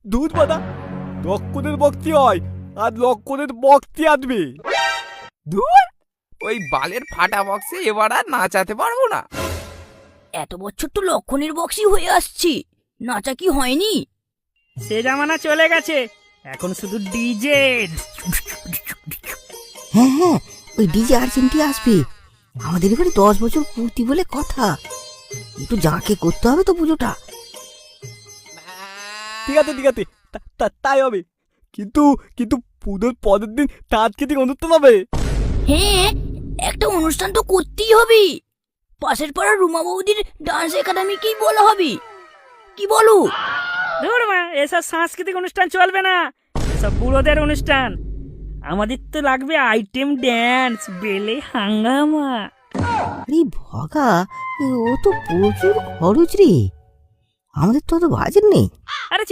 দুধ বাদা, লক্ষণের ভক্তি হয় আর লক্ষণের ভক্তি আসবে। ধুর, ওই বালের ফাটা বক্সে এবার আর নাচাতে পারবো না। এত বছর তো লক্ষণের বক্সই হয়ে আসছি, নাচা কি হয়নি? সে জামানা চলে গেছে, এখন শুধু ডিজে। হ্যাঁ হ্যাঁ, ওই ডিজে আর্জেন্টি আসবে। আমাদের এখানে 10 বছর পূর্তি বলে কথা। একটু জাঁকে করতে হবে তো পুজোটা। ঠিক আছে ঠিক আছে, তাই হবে। কিন্তু কিন্তু পুজোর পরের দিন সাংস্কৃতিক অনুষ্ঠান হবে। হ্যাঁ, একটা অনুষ্ঠান তো করতেই হবে। পাশের পাড়ার রুমা বৌদির ডান্স একাডেমিকেই বলা হবে, কি বলো? ধুর মা, এসব সাংস্কৃতিক অনুষ্ঠান চলবে না, এসব বুড়োদের অনুষ্ঠান। আমাদের তো লাগবে আইটেম ড্যান্স, বেলে হাঙ্গামা। আরে ভগা, ও তো প্রচুর খরচ রে। আমাদের তো অত বাজেট নেই। আরে